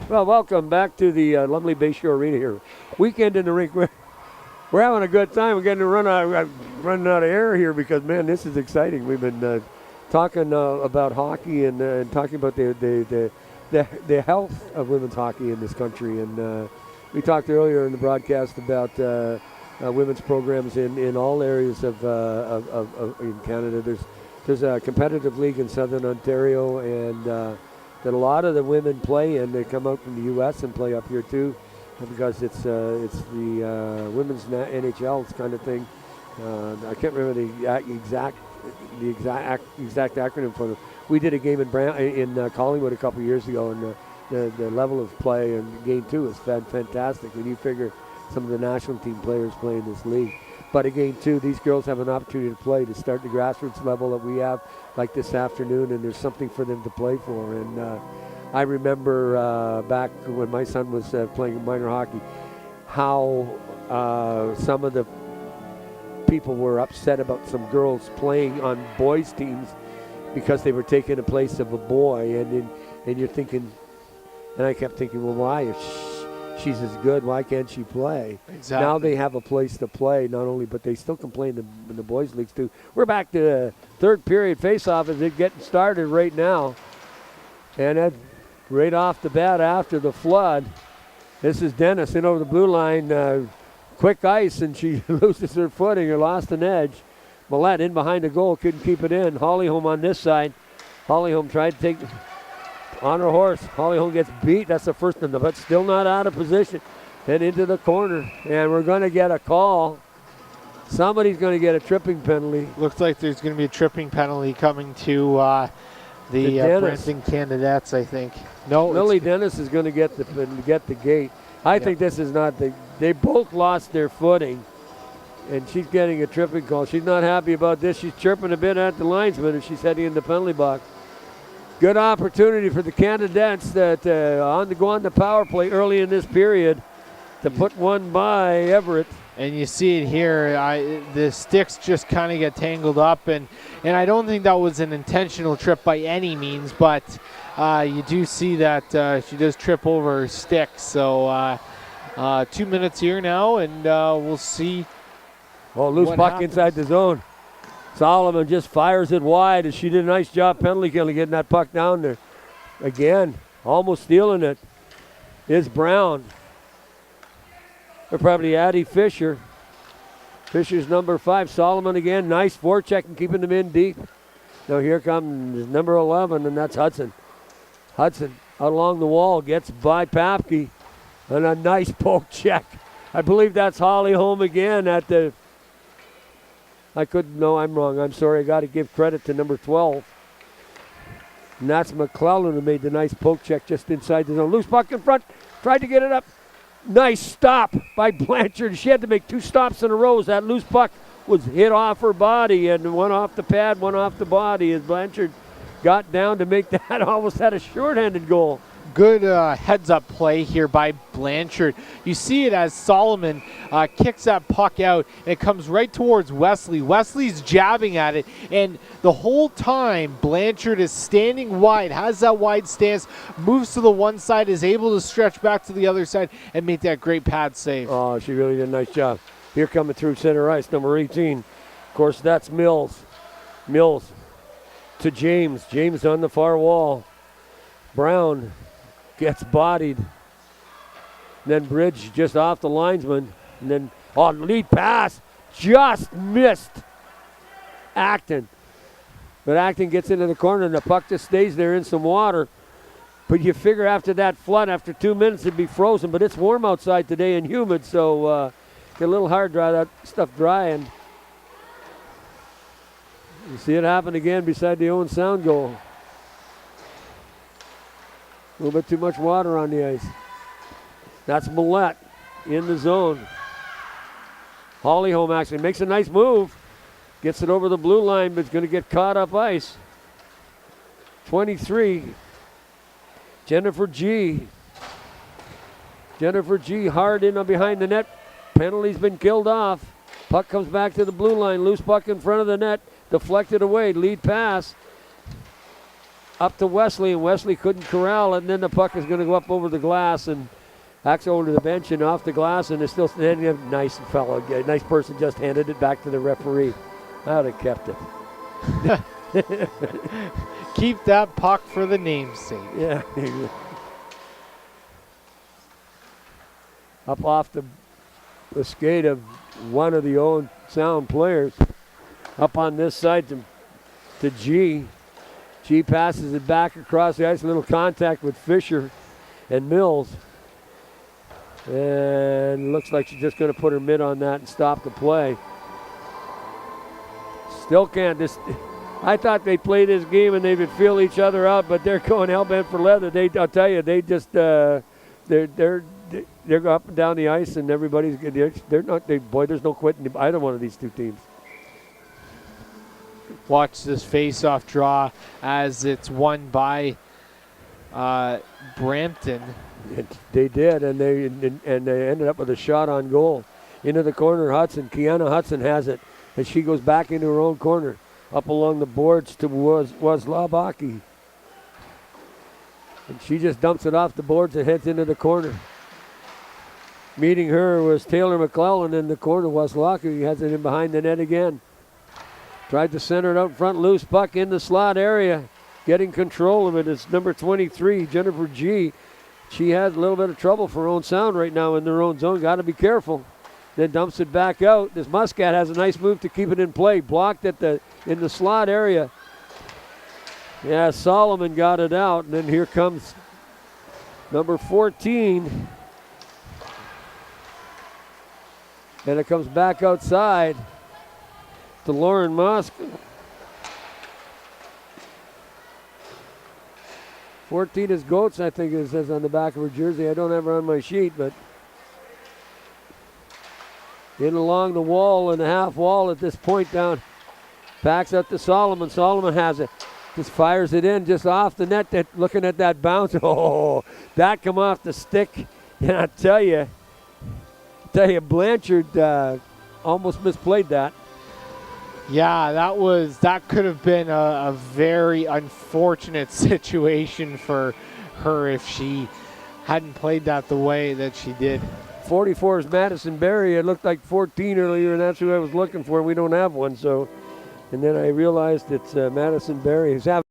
Well, welcome back to the Lumley Bayshore Arena here. Weekend in the Rink. We're having a good time. We're getting to running out of air here because, man, this is exciting. We've been talking about hockey and talking about the health of women's hockey in this country. And we talked earlier in the broadcast about women's programs in all areas of in Canada. There's a competitive league in Southern Ontario, and that a lot of the women play, and they come out from the U.S. and play up here too, because it's the women's NHL kind of thing. I can't remember the exact acronym for it. We did a game in Collingwood a couple of years ago, and the level of play in Game 2 is fantastic. When you figure some of the national team players play in this league. But again, too, these girls have an opportunity to play, to start the grassroots level that we have, like this afternoon, and there's something for them to play for. And I remember back when my son was playing minor hockey, how some of the people were upset about some girls playing on boys' teams because they were taking the place of a boy. And you're thinking, and I kept thinking, well, why? If she's as good, why can't she play? Exactly. Now they have a place to play, not only, but they still can play in the boys' leagues too. We're back to third period face-off as it's getting started right now. And right off the bat after the flood, this is Dennis in over the blue line. Quick ice, and she loses her footing or lost an edge. Millette in behind the goal, couldn't keep it in. Hollyholm on this side. Hollyholm tried to take on her horse. Hollyholm gets beat. That's the first one, but still not out of position. And into the corner. And we're going to get a call. Somebody's going to get a tripping penalty. Looks like there's going to be a tripping penalty coming to the Brampton Canadettes, I think. No, Lily Dennis is going to get the gate. I think this is not they both lost their footing, and she's getting a tripping call. She's not happy about this. She's chirping a bit at the linesman as she's heading in the penalty box. Good opportunity for the Canadettes that go on the power play early in this period to put one by Everett. And you see it here, the sticks just kind of get tangled up, and I don't think that was an intentional trip by any means, but you do see that she does trip over her stick. So 2 minutes here now, and we'll see. Oh, loose puck happens inside the zone. Solomon just fires it wide, and she did a nice job penalty killing, getting that puck down there. Again, almost stealing it is Brown. Or probably Addie Fisher. Fisher's number 5. Solomon again. Nice forecheck and keeping them in deep. Now here comes number 11, and that's Hudson. Hudson out along the wall gets by Papke. And a nice poke check. I believe that's Holly Holm again at the... No, I'm wrong. I'm sorry. I got to give credit to number 12. And that's McClellan who made the nice poke check just inside the zone. Loose puck in front. Tried to get it up. Nice stop by Blanchard. She had to make 2 stops in a row. That loose puck was hit off her body, and one off the pad, one off the body, as Blanchard got down to make that. Almost had a shorthanded goal. Good heads-up play here by Blanchard. You see it as Solomon kicks that puck out, and it comes right towards Wesley. Wesley's jabbing at it, and the whole time Blanchard is standing wide, has that wide stance, moves to the one side, is able to stretch back to the other side and make that great pad save. Oh, she really did a nice job. Here coming through center ice, number 18. Of course, that's Mills. Mills to James. James on the far wall. Brown gets bodied. Then Bridge just off the linesman. And then on lead pass, just missed Acton. But Acton gets into the corner and the puck just stays there in some water. But you figure after that flood, after 2 minutes, it'd be frozen. But it's warm outside today and humid, so get a little hard dry that stuff dry. And you see it happen again beside the Owen Sound goal. A little bit too much water on the ice. That's Millette in the zone. Hollyholm actually makes a nice move. Gets it over the blue line, but it's going to get caught up ice. 23. Jennifer G. Jennifer G. hard in behind the net. Penalty's been killed off. Puck comes back to the blue line. Loose puck in front of the net. Deflected away. Lead pass. Up to Wesley, and Wesley couldn't corral it, and then the puck is going to go up over the glass and hacks over to the bench and off the glass, and it's still standing up. Nice fellow, nice person just handed it back to the referee. I would have kept it. Keep that puck for the namesake. Yeah. Up off the skate of one of the Owen Sound players. Up on this side to G. G passes it back across the ice. A little contact with Fisher and Mills. And looks like she's just going to put her mid on that and stop the play. Still can't. I thought they played this game and they would feel each other out, but they're going hell-bent for leather. I'll tell you, they just they're up and down the ice, and everybody's they're not. There's no quitting either one of these two teams. Watch this face-off draw as it's won by Brampton. They did, and they ended up with a shot on goal. Into the corner, Hudson. Kiana Hudson has it, and she goes back into her own corner. Up along the boards to Wazlabaki. And she just dumps it off the boards and heads into the corner. Meeting her was Taylor McClellan in the corner. Wazlabaki has it in behind the net again. Tried to center it out front, loose puck in the slot area. Getting control of it is number 23, Jennifer G. She has a little bit of trouble for Owen Sound right now in their own zone. Got to be careful. Then dumps it back out. This Muscat has a nice move to keep it in play. Blocked in the slot area. Yeah, Solomon got it out. And then here comes number 14. And it comes back outside to Lauren Musk. 14 is Goats, I think it says on the back of her jersey. I don't have her on my sheet, but in along the wall and the half wall at this point down. Backs up to Solomon. Solomon has it. Just fires it in just off the net. Looking at that bounce. Oh, that come off the stick. And I tell you, tell you, Blanchard almost misplayed that. Yeah, that could have been a very unfortunate situation for her if she hadn't played that the way that she did. 44 is Madison Berry. It looked like 14 earlier, and that's who I was looking for. We don't have one, so. And then I realized it's Madison Berry who's having